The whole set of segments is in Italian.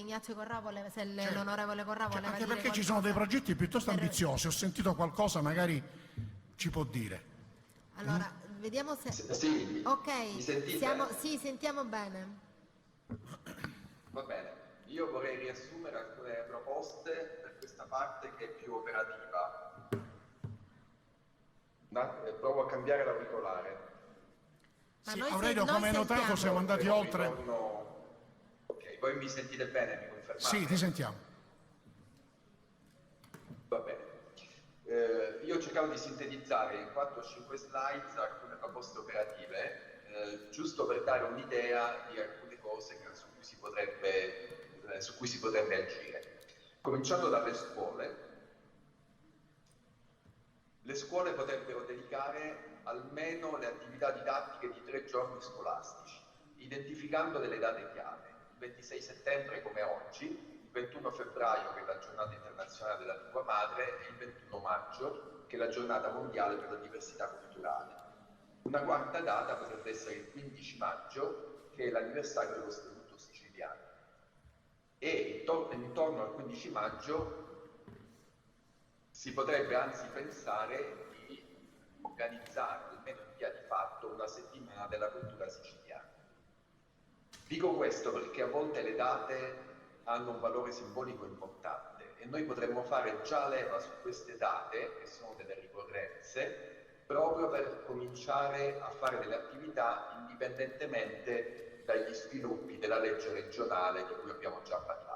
Ignazio Corrà se Certo. l'onorevole Corrà voleva Anche dire perché ci qualcosa. sono dei progetti piuttosto ambiziosi, ho sentito qualcosa, magari ci può dire. Allora, vediamo se... Sì, mi Ok, sentite? sì, sentiamo bene. Va bene. Io vorrei riassumere alcune proposte per questa parte che è più operativa. Provo a cambiare l'auricolare. Ma Sì, noi, Aurelio, noi come hai notato, siamo sentiamo. andati oltre. Ok, voi mi sentite bene, mi Sì, ti confermate? sentiamo. Va bene. Io ho cercato di sintetizzare in 4-5 slides alcune proposte operative, giusto per dare un'idea di alcune cose su cui si potrebbe agire. Cominciando dalle scuole. Le scuole potrebbero dedicare almeno le attività didattiche di 3 giorni scolastici, identificando delle date chiave, il 26 settembre come oggi, il 21 febbraio che è la giornata internazionale della lingua madre e il 21 maggio che è la giornata mondiale per la diversità culturale. Una quarta data potrebbe essere il 15 maggio che è l'anniversario dello Statuto siciliano e intorno al 15 maggio si potrebbe anzi pensare di organizzare, almeno in via di fatto, una settimana della cultura siciliana. Dico questo perché a volte le date hanno un valore simbolico importante e noi potremmo fare già leva su queste date, che sono delle ricorrenze, proprio per cominciare a fare delle attività indipendentemente dagli sviluppi della legge regionale di cui abbiamo già parlato.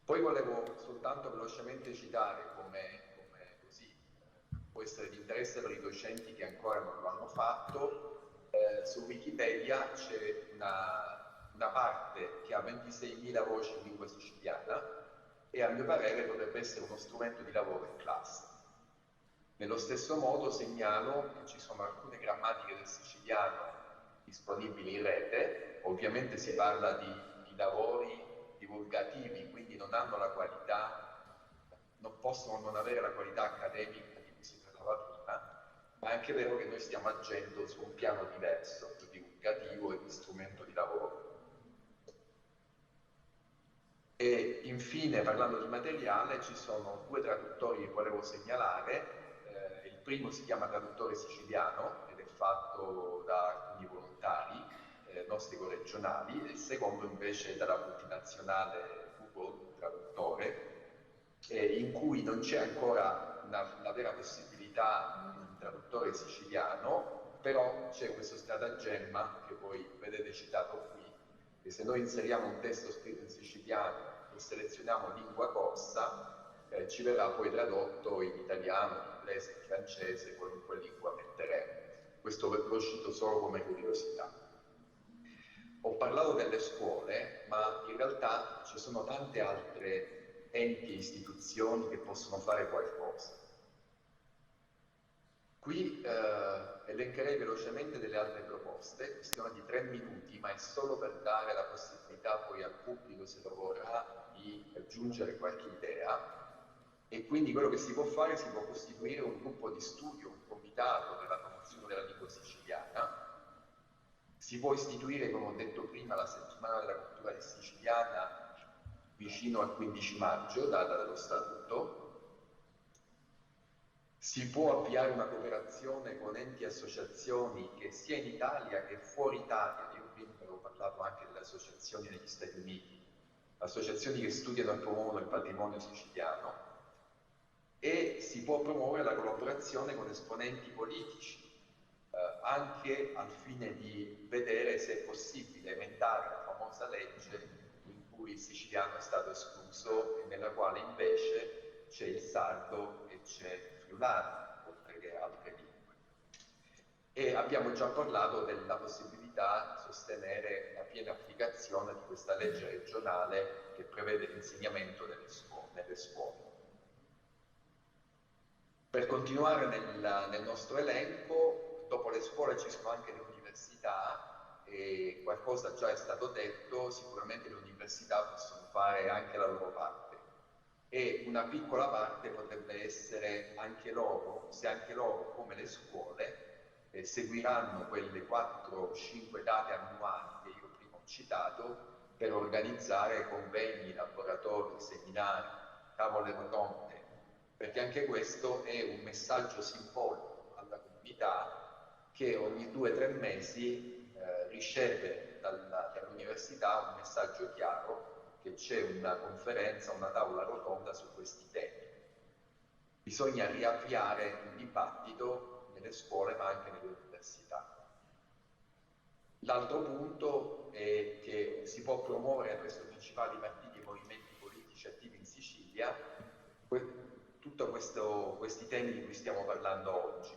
Poi volevo soltanto velocemente citare come così può essere di interesse per i docenti che ancora non lo hanno fatto, su Wikipedia c'è una parte che ha 26.000 voci in lingua siciliana e a mio parere potrebbe essere uno strumento di lavoro in classe. Nello stesso modo segnalo che ci sono alcune grammatiche del siciliano disponibili in rete, ovviamente si parla di lavori divulgativi, quindi non hanno la qualità, non possono non avere la qualità accademica di cui si parlava prima, ma è anche vero che noi stiamo agendo su un piano diverso, più divulgativo e di strumento di lavoro. E infine, parlando di materiale, ci sono 2 traduttori che volevo segnalare. Il primo si chiama Traduttore Siciliano ed è fatto da alcuni volontari nostri corregionali, e il secondo invece è dalla multinazionale Google Traduttore, in cui non c'è ancora una vera possibilità di un traduttore siciliano, però c'è questo stratagemma che voi vedete citato qui, che se noi inseriamo un testo scritto in siciliano e selezioniamo lingua corsa, ci verrà poi tradotto in italiano, in inglese, in francese, qualunque lingua metteremo. Questo lo cito solo come curiosità. Ho parlato delle scuole, ma in realtà ci sono tante altre enti e istituzioni che possono fare qualcosa. Qui elencherei velocemente delle altre proposte, questione di 3 minuti, ma è solo per dare la possibilità poi al pubblico, se lo vorrà, di aggiungere qualche idea. E quindi quello che si può fare, si può costituire un gruppo di studio, un comitato per la promozione della lingua siciliana. Si può istituire, come ho detto prima, la settimana della cultura siciliana vicino al 15 maggio, data dello statuto. Si può avviare una cooperazione con enti e associazioni che sia in Italia che fuori Italia, io prima avevo parlato anche delle associazioni negli Stati Uniti, associazioni che studiano e promuovono il patrimonio siciliano, e si può promuovere la collaborazione con esponenti politici, anche al fine di vedere se è possibile emendare la famosa legge in cui il siciliano è stato escluso e nella quale invece c'è il sardo e c'è il friulano, oltre che altre lingue. E abbiamo già parlato della possibilità di sostenere la piena applicazione di questa legge regionale che prevede l'insegnamento nelle scuole. Per continuare nel nostro elenco, dopo le scuole ci sono anche le università e qualcosa già è stato detto, sicuramente le università possono fare anche la loro parte e una piccola parte potrebbe essere anche loro, se anche loro come le scuole seguiranno quelle 4-5 date annuali che io prima ho citato per organizzare convegni, laboratori, seminari, tavole rotonde, perché anche questo è un messaggio simbolico alla comunità che ogni 2 o 3 mesi riceve dall'università un messaggio chiaro che c'è una conferenza, una tavola rotonda su questi temi. Bisogna riavviare il dibattito nelle scuole ma anche nelle università. L'altro punto è che si può promuovere presso i principali partiti e movimenti politici attivi in Sicilia tutti questi temi di cui stiamo parlando oggi.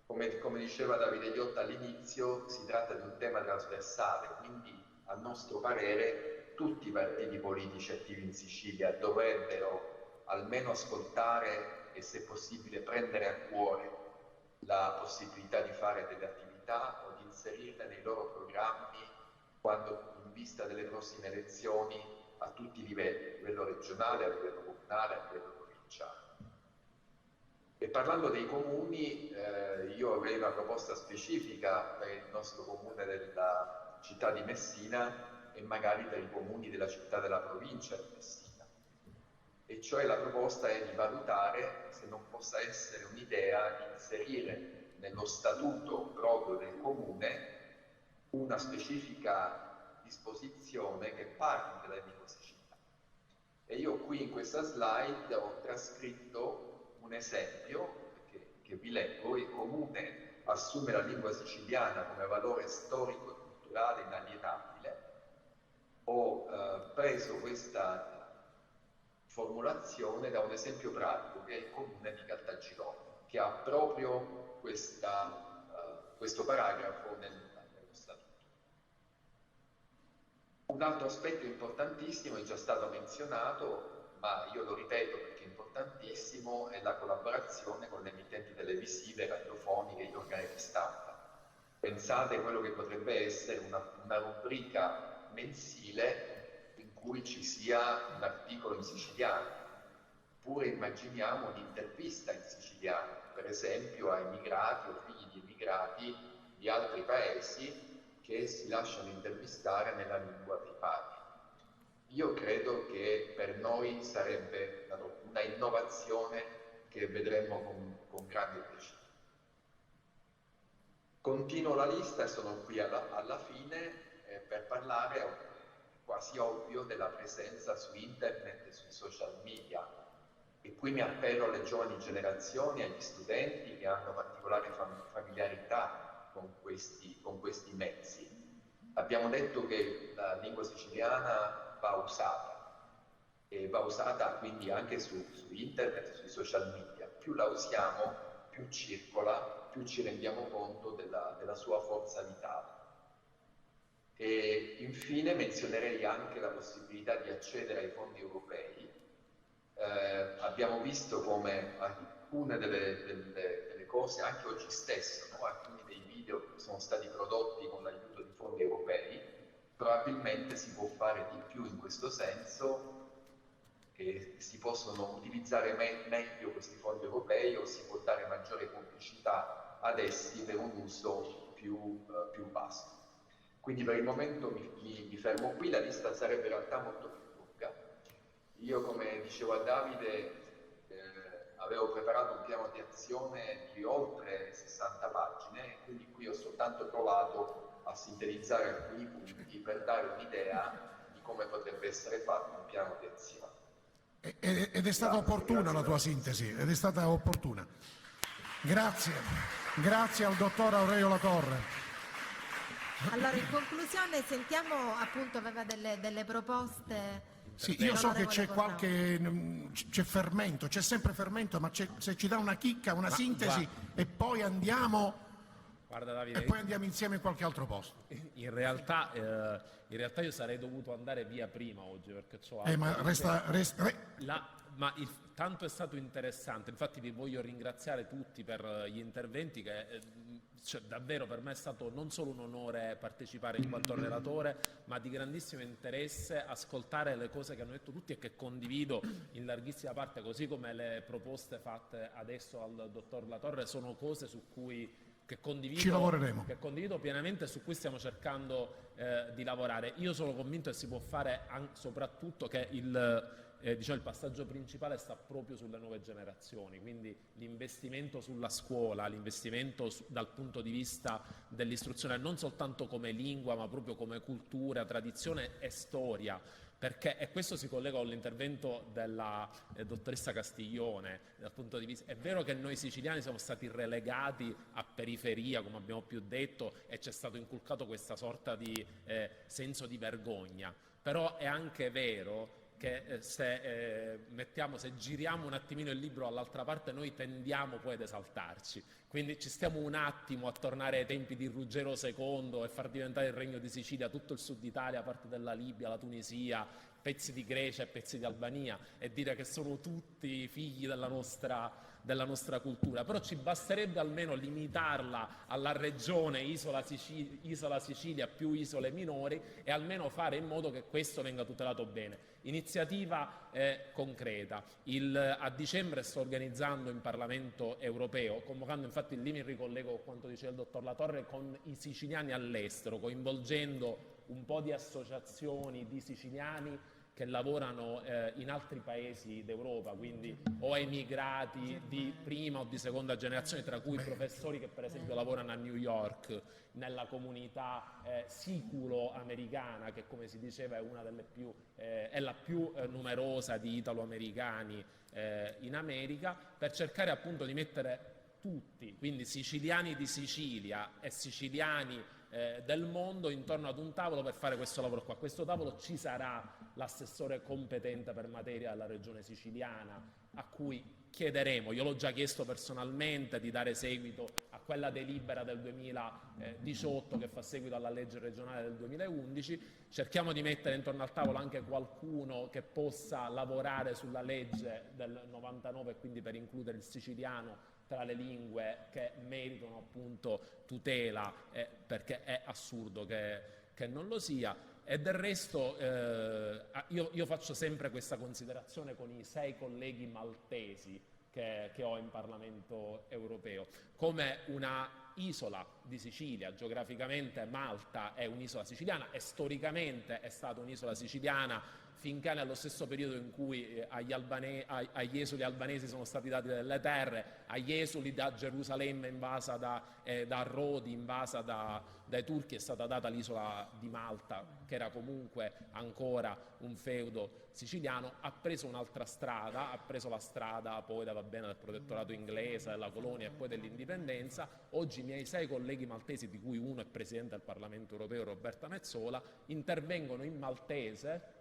Come diceva Davide Iotta all'inizio, si tratta di un tema trasversale, quindi a nostro parere tutti i partiti politici attivi in Sicilia dovrebbero almeno ascoltare e se possibile prendere a cuore la possibilità di fare delle attività o di inserirle nei loro programmi quando in vista delle prossime elezioni a tutti i livelli, a livello regionale, a livello comunale, a livello provinciale. E parlando dei comuni, io avrei una proposta specifica per il nostro comune della città di Messina e magari per i comuni della città della provincia di Messina. E cioè la proposta è di valutare se non possa essere un'idea di inserire nello statuto proprio del comune una specifica disposizione che parli della lingua siciliana. E io qui in questa slide ho trascritto un esempio che vi leggo. Il comune assume la lingua siciliana come valore storico e culturale inalienabile. Ho preso questa formulazione da un esempio pratico che è il comune di Caltagirone, che ha proprio questo paragrafo nello statuto. Un altro aspetto importantissimo è già stato menzionato, ma io lo ripeto perché è importantissimo, è la collaborazione con le emittenti televisive, radiofoniche e gli organi di stampa. Pensate a quello che potrebbe essere una rubrica mensile in cui ci sia un articolo in siciliano, oppure immaginiamo un'intervista in siciliano, per esempio a immigrati o figli di immigrati di altri paesi che si lasciano intervistare nella lingua primaria. Io credo che per noi sarebbe una innovazione che vedremo con grande piacere. Continuo la lista e sono qui alla fine per parlare, quasi ovvio, della presenza su internet e sui social media. E qui mi appello alle giovani generazioni, agli studenti che hanno particolare familiarità con questi mezzi. Abbiamo detto che la lingua siciliana va usata quindi anche su internet, sui social media. Più la usiamo, più circola, più ci rendiamo conto della sua forza vitale. E infine menzionerei anche la possibilità di accedere ai fondi europei. Abbiamo visto come alcune delle cose, anche oggi stesso, no? Alcuni dei video che sono stati prodotti con l'aiuto di fondi europei, probabilmente si può fare di più in questo senso, che si possono utilizzare meglio questi fondi europei o si può dare maggiore pubblicità ad essi per un uso più vasto. Quindi per il momento mi fermo qui, la lista sarebbe in realtà molto più lunga. Io, come dicevo a Davide, avevo preparato un piano di azione di oltre 60 pagine, quindi qui ho soltanto provato a sintetizzare alcuni punti per dare un'idea di come potrebbe essere fatto un piano di azione. Ed è stata opportuna la tua sintesi, ed è stata opportuna. Grazie al dottor Aurelio Latorre. Allora, in conclusione, sentiamo, appunto, aveva delle proposte. Sì, io so che c'è fermento, c'è sempre fermento, ma se ci dà una chicca, una sintesi, e poi andiamo. Guarda, Davide, e poi andiamo insieme in qualche altro posto. In realtà io sarei dovuto andare via prima oggi perché c'ho tanto è stato interessante, infatti vi voglio ringraziare tutti per gli interventi che davvero per me è stato non solo un onore partecipare in quanto relatore, ma di grandissimo interesse ascoltare le cose che hanno detto tutti e che condivido in larghissima parte, così come le proposte fatte adesso al dottor Latorre sono cose su cui Ci lavoreremo. che condivido pienamente e su cui stiamo cercando di lavorare. Io sono convinto che si può fare soprattutto che il passaggio principale sta proprio sulle nuove generazioni, quindi l'investimento sulla scuola, l'investimento dal punto di vista dell'istruzione non soltanto come lingua ma proprio come cultura, tradizione e storia. Perché, e questo si collega all'intervento della dottoressa Castiglione, dal punto di vista, è vero che noi siciliani siamo stati relegati a periferia, come abbiamo più detto, e c'è stato inculcato questa sorta di senso di vergogna, però è anche vero che se giriamo un attimino il libro dall'altra parte noi tendiamo poi ad esaltarci, quindi ci stiamo un attimo a tornare ai tempi di Ruggero II e far diventare il Regno di Sicilia tutto il sud Italia, parte della Libia, la Tunisia, pezzi di Grecia e pezzi di Albania, e dire che sono tutti figli della nostra cultura, però ci basterebbe almeno limitarla alla regione Isola Sicilia più isole minori e almeno fare in modo che questo venga tutelato bene. Iniziativa concreta. A dicembre sto organizzando in Parlamento europeo, convocando, infatti lì mi ricollego con quanto diceva il dottor Latorre, con i siciliani all'estero, coinvolgendo un po' di associazioni di siciliani che lavorano in altri paesi d'Europa, quindi o emigrati di prima o di seconda generazione, tra cui professori che per esempio lavorano a New York nella comunità siculo-americana, che come si diceva è una delle è la più numerosa di italo-americani in America, per cercare appunto di mettere tutti, quindi siciliani di Sicilia e siciliani del mondo intorno ad un tavolo per fare questo lavoro qua. A questo tavolo ci sarà l'assessore competente per materia della regione siciliana, a cui chiederemo, io l'ho già chiesto personalmente, di dare seguito a quella delibera del 2018 che fa seguito alla legge regionale del 2011. Cerchiamo di mettere intorno al tavolo anche qualcuno che possa lavorare sulla legge del 99 e quindi per includere il siciliano tra le lingue che meritano appunto tutela, perché è assurdo che non lo sia. E del resto io faccio sempre questa considerazione con i 6 colleghi maltesi che ho in Parlamento europeo. Come una isola di Sicilia, geograficamente Malta è un'isola siciliana e storicamente è stata un'isola siciliana finché nello stesso periodo in cui agli esuli albanesi sono stati dati delle terre, agli esuli da Gerusalemme invasa da Rodi, invasa dai turchi, è stata data l'isola di Malta, che era comunque ancora un feudo siciliano. Ha preso un'altra strada, ha preso la strada poi del protettorato inglese, della colonia e poi dell'indipendenza. Oggi i miei 6 colleghi maltesi, di cui uno è presidente del Parlamento europeo, Roberta Metsola, intervengono in maltese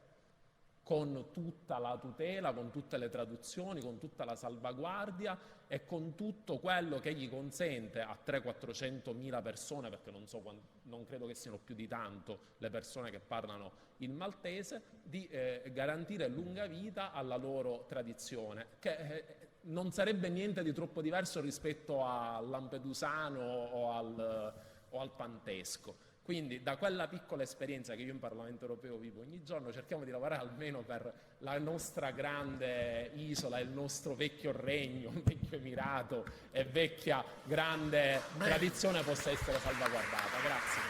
con tutta la tutela, con tutte le traduzioni, con tutta la salvaguardia e con tutto quello che gli consente a 300-400 mila persone, perché non credo che siano più di tanto le persone che parlano il maltese, di garantire lunga vita alla loro tradizione, che non sarebbe niente di troppo diverso rispetto al lampedusano o al pantesco. Quindi da quella piccola esperienza che io in Parlamento europeo vivo ogni giorno, cerchiamo di lavorare almeno per la nostra grande isola, il nostro vecchio regno, vecchio emirato e vecchia grande tradizione possa essere salvaguardata. Grazie.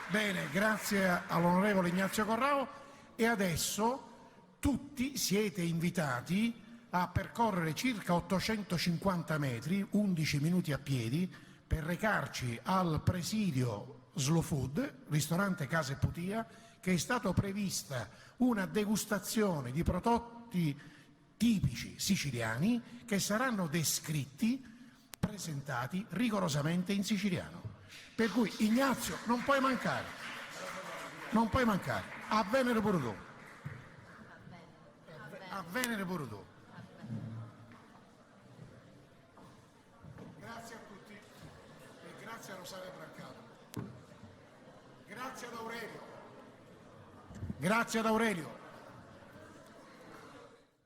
Bene, grazie all'onorevole Ignazio Corrao. E adesso tutti siete invitati a percorrere circa 850 metri, 11 minuti a piedi, per recarci al presidio Slow Food, ristorante Casa e Putia, che è stato prevista una degustazione di prodotti tipici siciliani che saranno descritti, presentati rigorosamente in siciliano. Per cui Ignazio, non puoi mancare, a Venere pure tu. A Venere pure tu. Grazie a tutti e grazie a Rosaria Brancato. Grazie ad Aurelio.